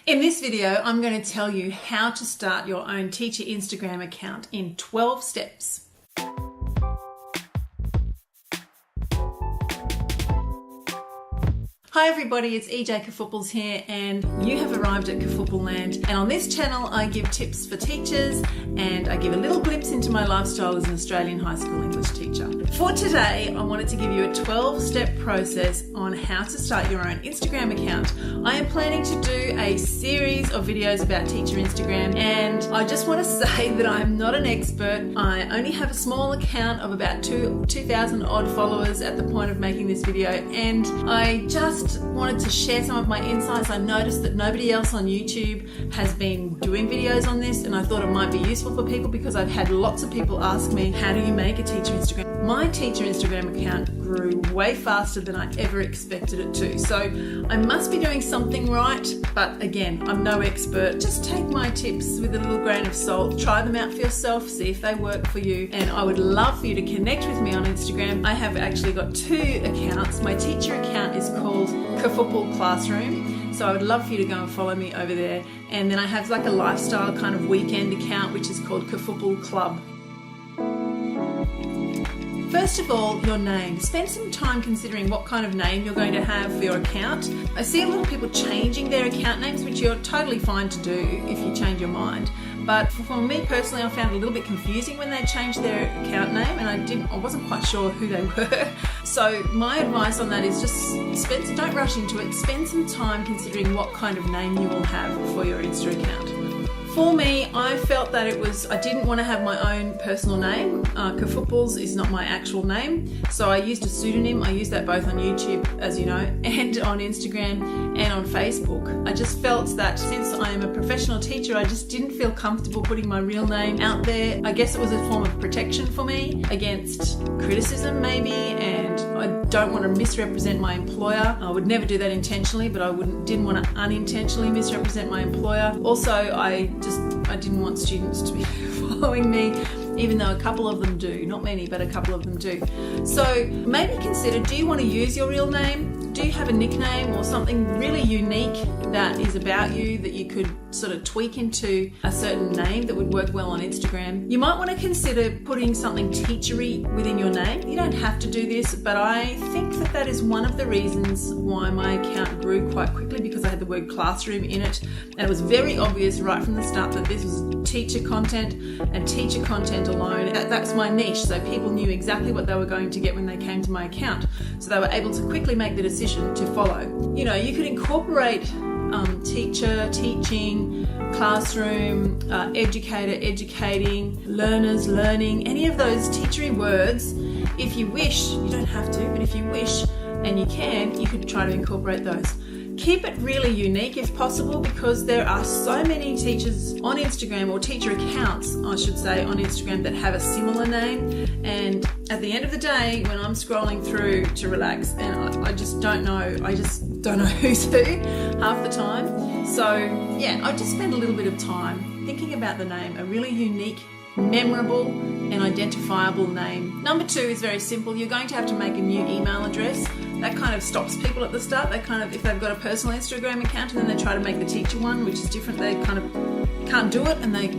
In this video, I'm going to tell you how to start your own teacher Instagram account in 12 steps. Hi everybody, it's EJ Kafooples here and you have arrived at Kafoople land, and on this channel I give tips for teachers and I give a little glimpse into my lifestyle as an Australian high school English teacher. For today, I wanted to give you a 12-step process on how to start your own Instagram account. I am planning to do a series of videos about teacher Instagram, and I just want to say that I'm not an expert. I only have a small account of about 2,000 odd followers at the point of making this video, and I just wanted to share some of my insights. I noticed that nobody else on YouTube has been doing videos on this, and I thought it might be useful for people because I've had lots of people ask me, how do you make a teacher Instagram? My teacher Instagram account grew way faster than I ever expected it to. So I must be doing something right, but again, I'm no expert. Just take my tips with a little grain of salt, try them out for yourself, see if they work for you, and I would love for you to connect with me on Instagram. I have actually got 2 accounts. My teacher account is called Kafoople Classroom, so I would love for you to go and follow me over there. And then I have like a lifestyle kind of weekend account which is called Kafoople Club. First of all, your name. Spend some time considering what kind of name you're going to have for your account. I see a lot of people changing their account names, which you're totally fine to do if you change your mind. But for me personally, I found it a little bit confusing when they changed their account name, and I wasn't quite sure who they were. So my advice on that is just don't rush into it. Spend some time considering what kind of name you will have for your Insta account. For me, I felt that I didn't want to have my own personal name. Kafooples is not my actual name, so I used a pseudonym. I used that both on YouTube, as you know, and on Instagram and on Facebook. I just felt that since I am a professional teacher, I just didn't feel comfortable putting my real name out there. I guess it was a form of protection for me against criticism maybe, and I don't want to misrepresent my employer. I would never do that intentionally, but I didn't want to unintentionally misrepresent my employer. Also, I didn't want students to be following me, even though a couple of them do. Not many, but a couple of them do. So maybe consider, do you want to use your real name? Do you have a nickname or something really unique that is about you that you could sort of tweak into a certain name that would work well on Instagram? You might want to consider putting something teachery within your name. You don't have to do this, but I think that is one of the reasons why my account grew quite quickly, because I had the word classroom in it, and it was very obvious right from the start that this was teacher content, and teacher content alone. That's my niche, so people knew exactly what they were going to get when they came to my account, so they were able to quickly make the decision to follow. You know, you could incorporate teacher, teaching, classroom, educator, educating, learners, learning, any of those teachery words. If you wish, you don't have to, but if you wish and you can, you could try to incorporate those. Keep it really unique if possible, because there are so many teachers on Instagram, or teacher accounts I should say, on Instagram that have a similar name, and at the end of the day when I'm scrolling through to relax, and I just don't know who's who half the time. So yeah, I just spend a little bit of time thinking about the name, a really unique, memorable and identifiable name. Number 2 is very simple. You're going to have to make a new email address. That kind of stops people at the start. They kind of, if they've got a personal Instagram account and then they try to make the teacher one, which is different, they kind of can't do it and they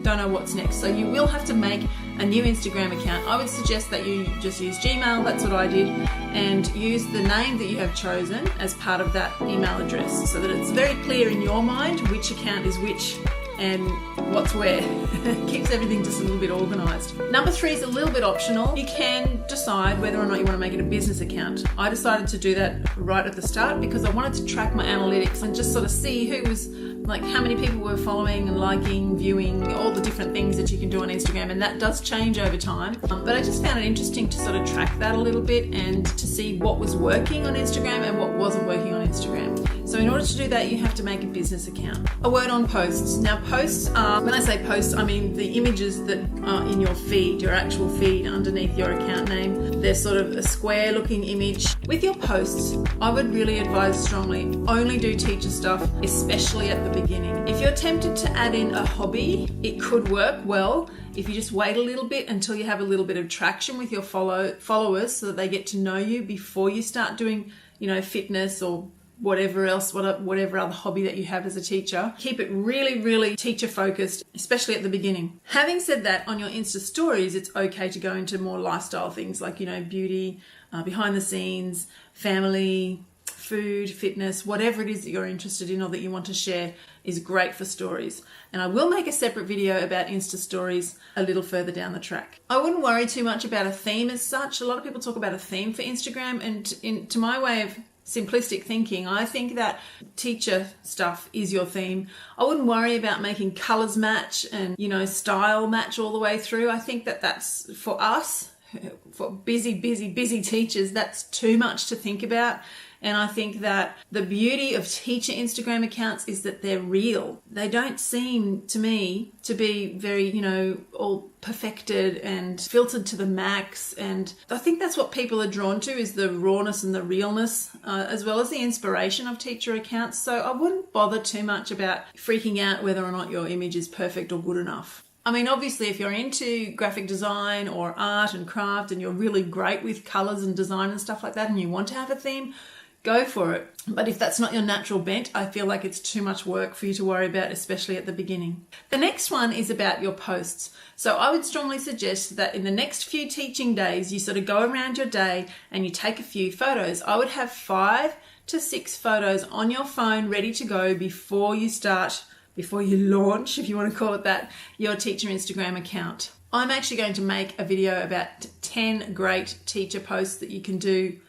don't know what's next. So you will have to make a new Instagram account. I would suggest that you just use Gmail, that's what I did, and use the name that you have chosen as part of that email address, so that it's very clear in your mind which account is which and what's where. Keeps everything just a little bit organised. Number 3 is a little bit optional. You can decide whether or not you want to make it a business account. I decided to do that right at the start because I wanted to track my analytics and just sort of see who was, like, how many people were following and liking, viewing, all the different things that you can do on Instagram, and that does change over time. But I just found it interesting to sort of track that a little bit and to see what was working on Instagram and what wasn't working on Instagram. So in order to do that, you have to make a business account. A word on posts. Now posts are, when I say posts, I mean the images that are in your feed, your actual feed underneath your account name. They're sort of a square looking image. With your posts, I would really advise strongly, only do teacher stuff, especially at the beginning. If you're tempted to add in a hobby, it could work well if you just wait a little bit until you have a little bit of traction with your followers so that they get to know you before you start doing, fitness or whatever else, whatever other hobby that you have as a teacher. Keep it really, really teacher focused, especially at the beginning. Having said that, on your Insta stories, it's okay to go into more lifestyle things like, beauty, behind the scenes, family, food, fitness, whatever it is that you're interested in or that you want to share is great for stories. And I will make a separate video about Insta stories a little further down the track. I wouldn't worry too much about a theme as such. A lot of people talk about a theme for Instagram, and to my way of simplistic thinking, I think that teacher stuff is your theme. I wouldn't worry about making colors match and, style match all the way through. I think that that's for us, for busy teachers, that's too much to think about. And I think that the beauty of teacher Instagram accounts is that they're real. They don't seem to me to be very, all perfected and filtered to the max. And I think that's what people are drawn to, is the rawness and the realness, as well as the inspiration of teacher accounts. So I wouldn't bother too much about freaking out whether or not your image is perfect or good enough. I mean, obviously, if you're into graphic design or art and craft and you're really great with colors and design and stuff like that and you want to have a theme, go for it. But if that's not your natural bent, I feel like it's too much work for you to worry about, especially at the beginning. The next one is about your posts. So I would strongly suggest that in the next few teaching days, you sort of go around your day and you take a few photos. I would have 5 to 6 photos on your phone ready to go before you launch, if you want to call it that, your teacher Instagram account. I'm actually going to make a video about 10 great teacher posts that you can do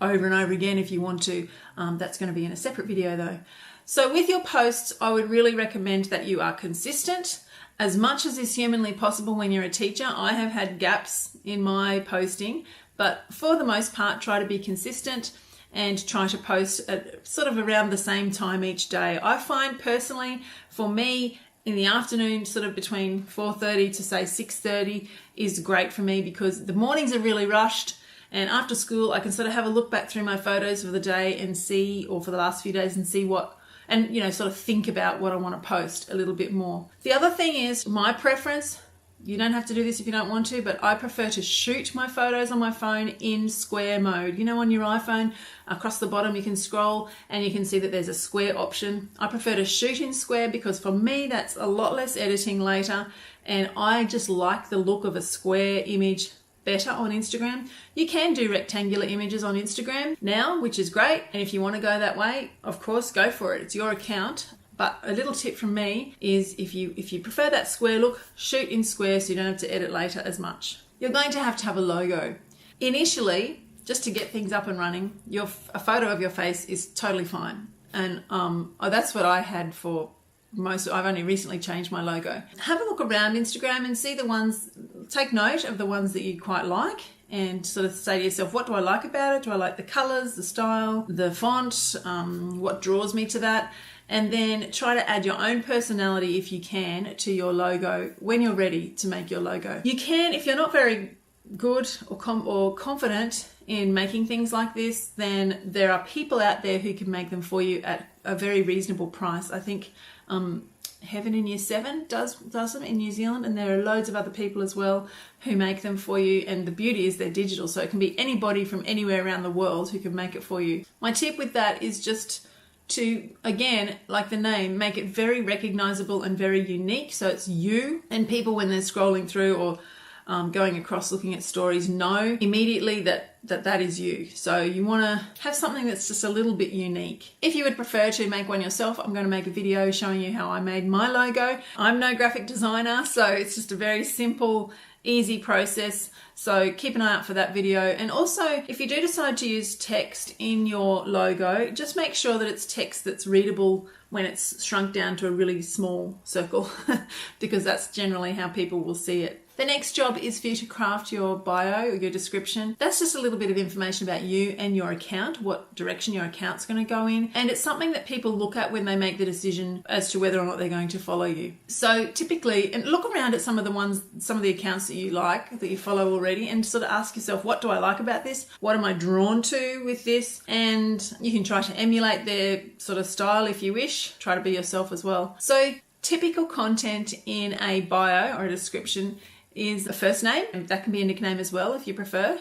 over and over again if you want to. That's going to be in a separate video though. So with your posts, I would really recommend that you are consistent as much as is humanly possible when you're a teacher. I have had gaps in my posting, but for the most part, try to be consistent and try to post at sort of around the same time each day. I find personally, for me, in the afternoon, sort of between 4:30 to say 6:30 is great for me, because the mornings are really rushed. And after school, I can sort of have a look back through my photos for the day and see, or for the last few days, and see sort of think about what I want to post a little bit more. The other thing is my preference. You don't have to do this if you don't want to, but I prefer to shoot my photos on my phone in square mode. On your iPhone, across the bottom, you can scroll and you can see that there's a square option. I prefer to shoot in square because for me, that's a lot less editing later. And I just like the look of a square image better on Instagram. You can do rectangular images on Instagram now, which is great. And if you want to go that way, of course, go for it. It's your account. But a little tip from me is if you prefer that square look, shoot in square so you don't have to edit later as much. You're going to have a logo. Initially, just to get things up and running, a photo of your face is totally fine. And that's what I had for I've only recently changed my logo. Have a look around Instagram and see take note of the ones that you quite like and sort of say to yourself, what do I like about it? Do I like the colors, the style, the font, what draws me to that? And then try to add your own personality, if you can, to your logo when you're ready to make your logo. You can, if you're not very good or confident in making things like this, then there are people out there who can make them for you at a very reasonable price. I think Heaven in Year 7 does them in New Zealand, and there are loads of other people as well who make them for you. And the beauty is they're digital, so it can be anybody from anywhere around the world who can make it for you. My tip with that is just to, again, like the name, make it very recognizable and very unique, so it's you, and people when they're scrolling through or going across looking at stories know immediately that is you. So you want to have something that's just a little bit unique. If you would prefer to make one yourself, I'm going to make a video showing you how I made my logo. I'm no graphic designer, so it's just a very simple, easy process. So keep an eye out for that video. And also, if you do decide to use text in your logo, just make sure that it's text that's readable when it's shrunk down to a really small circle, because that's generally how people will see it. The next job is for you to craft your bio or your description. That's just a little bit of information about you and your account, what direction your account's going to go in. And it's something that people look at when they make the decision as to whether or not they're going to follow you. So typically, and look around at some of the accounts that you like, that you follow already, and sort of ask yourself, what do I like about this? What am I drawn to with this? And you can try to emulate their sort of style if you wish. Try to be yourself as well. So typical content in a bio or a description is a first name, and that can be a nickname as well if you prefer.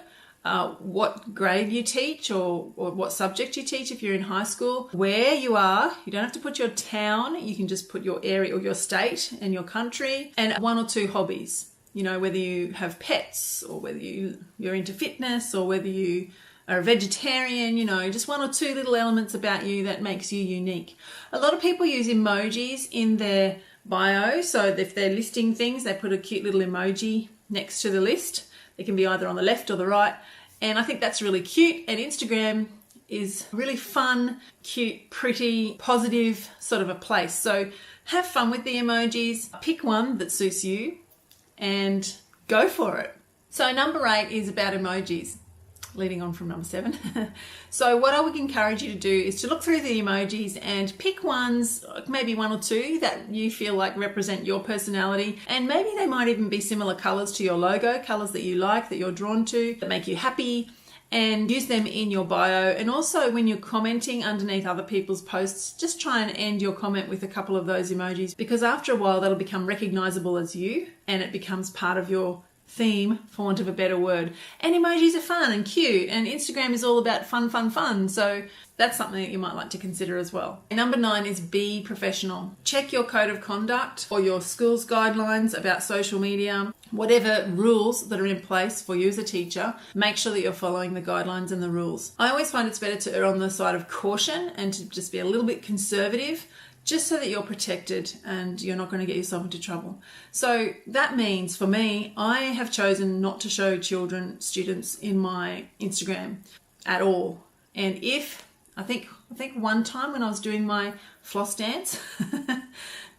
what grade you teach or what subject you teach if you're in high school, where you are. You don't have to put your town. You can just put your area or your state and your country, and 1 or 2 hobbies. You know, whether you have pets or whether you're into fitness or whether you are a vegetarian, you know, just 1 or 2 little elements about you that makes you unique. A lot of people use emojis in their bio. So if they're listing things, they put a cute little emoji next to the list. It can be either on the left or the right. And I think that's really cute. And Instagram is really fun, cute, pretty, positive sort of a place. So have fun with the emojis. Pick one that suits you and go for it. So number 8 is about emojis, leading on from number 7. So what I would encourage you to do is to look through the emojis and pick ones, maybe 1 or 2 that you feel like represent your personality. And maybe they might even be similar colors to your logo, colors that you like, that you're drawn to, that make you happy, and use them in your bio. And also when you're commenting underneath other people's posts, just try and end your comment with a couple of those emojis, because after a while that'll become recognizable as you and it becomes part of your theme, for want of a better word. And emojis are fun and cute, and Instagram is all about fun, fun, fun. So that's something that you might like to consider as well. Number 9 is be professional. Check your code of conduct or your school's guidelines about social media, whatever rules that are in place for you as a teacher. Make sure that you're following the guidelines and the rules. I always find it's better to err on the side of caution and to just be a little bit conservative, just so that you're protected and you're not going to get yourself into trouble. So that means, for me, I have chosen not to show students in my Instagram at all. And I think one time when I was doing my floss dance,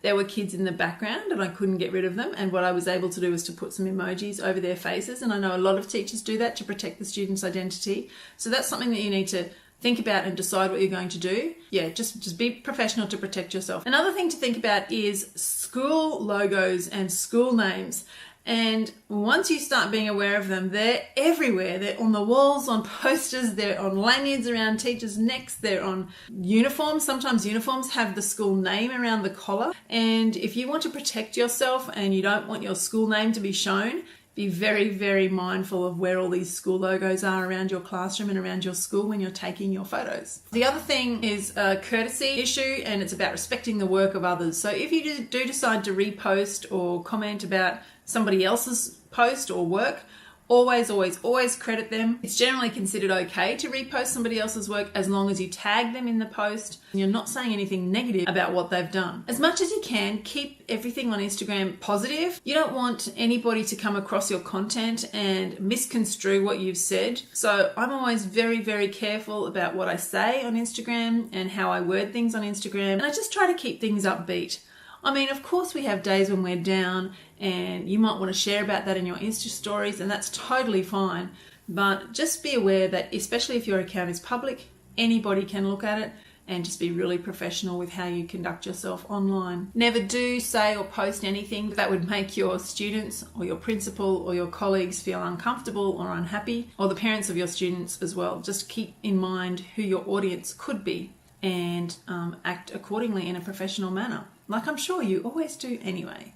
there were kids in the background and I couldn't get rid of them. And what I was able to do was to put some emojis over their faces. And I know a lot of teachers do that to protect the student's identity. So that's something that you need to think about and decide what you're going to do. Yeah, just be professional to protect yourself. Another thing to think about is school logos and school names. And once you start being aware of them, they're everywhere. They're on the walls, on posters, they're on lanyards around teachers' necks, they're on uniforms. Sometimes uniforms have the school name around the collar. And if you want to protect yourself and you don't want your school name to be shown, be very, very mindful of where all these school logos are around your classroom and around your school when you're taking your photos. The other thing is a courtesy issue, and it's about respecting the work of others. So if you do decide to repost or comment about somebody else's post or work, always, always, always credit them. It's generally considered okay to repost somebody else's work as long as you tag them in the post and you're not saying anything negative about what they've done. As much as you can, keep everything on Instagram positive. You don't want anybody to come across your content and misconstrue what you've said. So I'm always very, very careful about what I say on Instagram and how I word things on Instagram. And I just try to keep things upbeat. I mean, of course we have days when we're down and you might want to share about that in your Insta stories, and that's totally fine. But just be aware that, especially if your account is public, anybody can look at it, and just be really professional with how you conduct yourself online. Never do say or post anything that would make your students or your principal or your colleagues feel uncomfortable or unhappy, or the parents of your students as well. Just keep in mind who your audience could be and act accordingly in a professional manner, like I'm sure you always do anyway.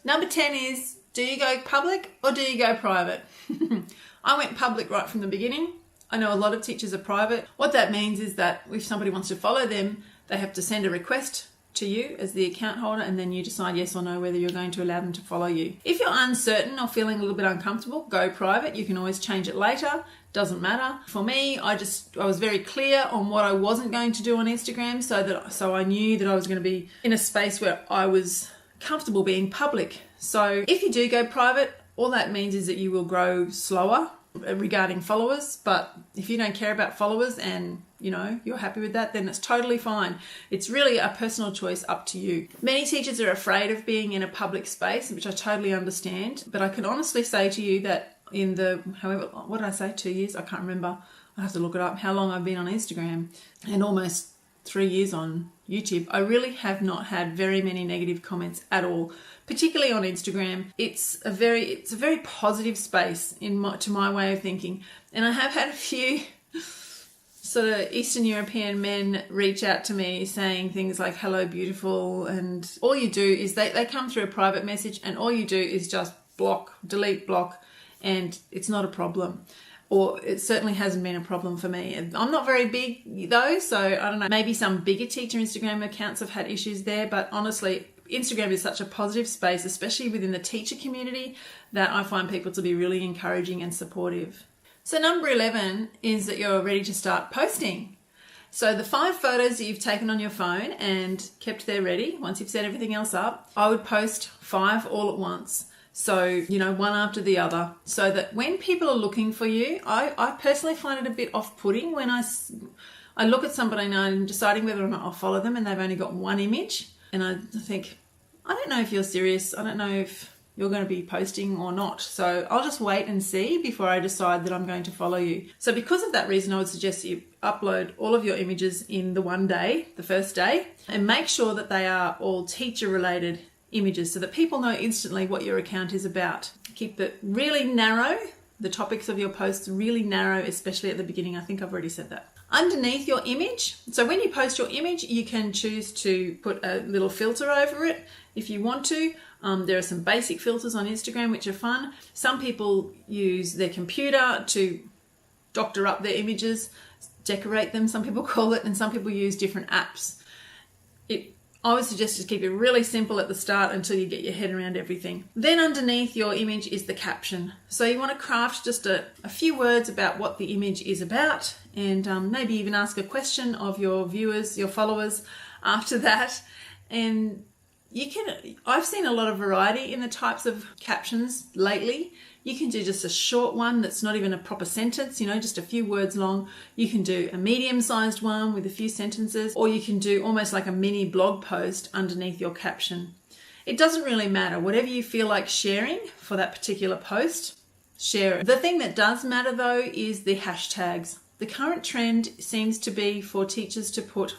Number 10 is, do you go public or do you go private? I went public right from the beginning. I know a lot of teachers are private. What that means is that if somebody wants to follow them, they have to send a request to you as the account holder, and then you decide yes or no whether you're going to allow them to follow you. If you're uncertain or feeling a little bit uncomfortable, go private. You can always change it later. Doesn't matter. For me, I was very clear on what I wasn't going to do on Instagram, so I knew that I was going to be in a space where I was comfortable being public. So if you do go private, all that means is that you will grow slower regarding followers. But if you don't care about followers and you're happy with that, then it's totally fine. It's really a personal choice up to you. Many teachers are afraid of being in a public space, which I totally understand. But I can honestly say to you that in what did I say, 2 years? I can't remember. I have to look it up, how long I've been on Instagram, and almost 3 years on YouTube. I really have not had very many negative comments at all, particularly on Instagram. It's a very positive space to my way of thinking. And I have had a few sort of Eastern European men reach out to me saying things like, hello, beautiful. And all you do is they come through a private message, and all you do is just delete, block, and it's not a problem. or it certainly hasn't been a problem for me. I'm not very big though, so I don't know, maybe some bigger teacher Instagram accounts have had issues there, but honestly, Instagram is such a positive space, especially within the teacher community, that I find people to be really encouraging and supportive. So number 11 is that you're ready to start posting. So the 5 photos that you've taken on your phone and kept there ready, once you've set everything else up, I would post 5 all at once. So, you know, one after the other, so that when people are looking for you, I personally find it a bit off-putting when I look at somebody and I'm deciding whether or not I'll follow them and they've only got one image. And I think, I don't know if you're serious. I don't know if you're going to be posting or not. So I'll just wait and see before I decide that I'm going to follow you. So because of that reason, I would suggest that you upload all of your images in the one day, the first day, and make sure that they are all teacher related images so that people know instantly what your account is about. Keep it really narrow, the topics of your posts really narrow, especially at the beginning. I think I've already said that. Underneath your image, so when you post your image, you can choose to put a little filter over it if you want to. There are some basic filters on Instagram which are fun. Some people use their computer to doctor up their images, decorate them, some people call it, and some people use different apps. I would suggest just keep it really simple at the start until you get your head around everything. Then underneath your image is the caption. So you want to craft just a few words about what the image is about, and maybe even ask a question of your viewers, your followers after that. And I've seen a lot of variety in the types of captions lately. You can do just a short one that's not even a proper sentence, you know, just a few words long. You can do a medium-sized one with a few sentences, or you can do almost like a mini blog post underneath your caption. It doesn't really matter. Whatever you feel like sharing for that particular post, share it. The thing that does matter though is the hashtags. The current trend seems to be for teachers to put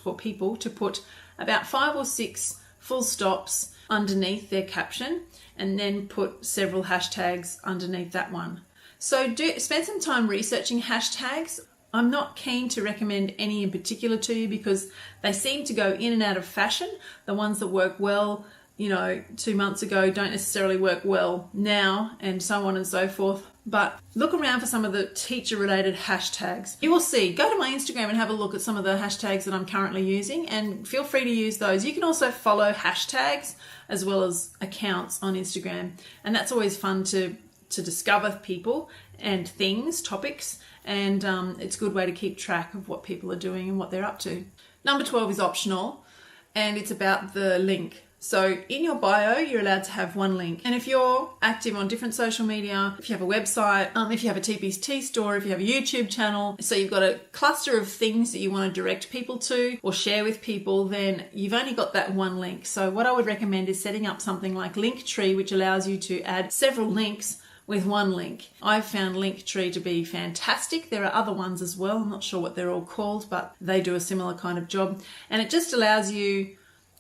about 5 or 6 full stops underneath their caption, and then put several hashtags underneath that one. So spend some time researching hashtags. I'm not keen to recommend any in particular to you because they seem to go in and out of fashion. The ones that work well, you know, 2 months ago don't necessarily work well now, and so on and so forth. But look around for some of the teacher related hashtags. You will see, go to my Instagram and have a look at some of the hashtags that I'm currently using, and feel free to use those. You can also follow hashtags as well as accounts on Instagram, and that's always fun to discover people and things, topics, and it's a good way to keep track of what people are doing and what they're up to. Number 12 is optional, and it's about the link. So in your bio, you're allowed to have one link. And if you're active on different social media, if you have a website, if you have a TPT store, if you have a YouTube channel, so you've got a cluster of things that you want to direct people to or share with people, then you've only got that one link. So what I would recommend is setting up something like Linktree, which allows you to add several links with one link. I've found Linktree to be fantastic. There are other ones as well. I'm not sure what they're all called, but they do a similar kind of job. And it just allows you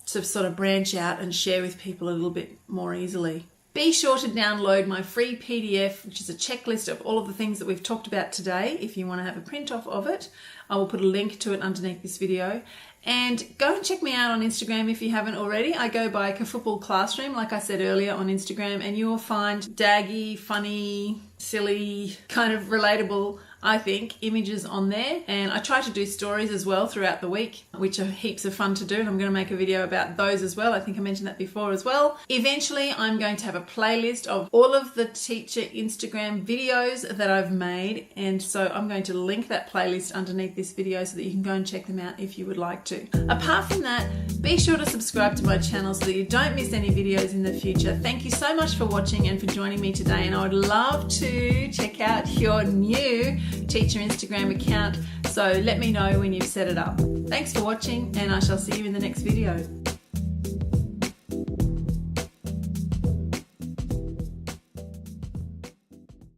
to sort of branch out and share with people a little bit more easily. Be sure to download my free PDF, which is a checklist of all of the things that we've talked about today. If you want to have a print off of it, I will put a link to it underneath this video. And go and check me out on Instagram if you haven't already. I go by Kafoople Classroom, like I said earlier, on Instagram, and you will find daggy, funny, silly, kind of relatable, I think, images on there. And I try to do stories as well throughout the week, which are heaps of fun to do, and I'm going to make a video about those as well. I think I mentioned that before as well. Eventually, I'm going to have a playlist of all of the teacher Instagram videos that I've made, and so I'm going to link that playlist underneath this video so that you can go and check them out if you would like to. Apart from that, be sure to subscribe to my channel so that you don't miss any videos in the future. Thank you so much for watching and for joining me today, and I would love to check out your new teacher Instagram account, so let me know when you've set it up. Thanks for watching, and I shall see you in the next video.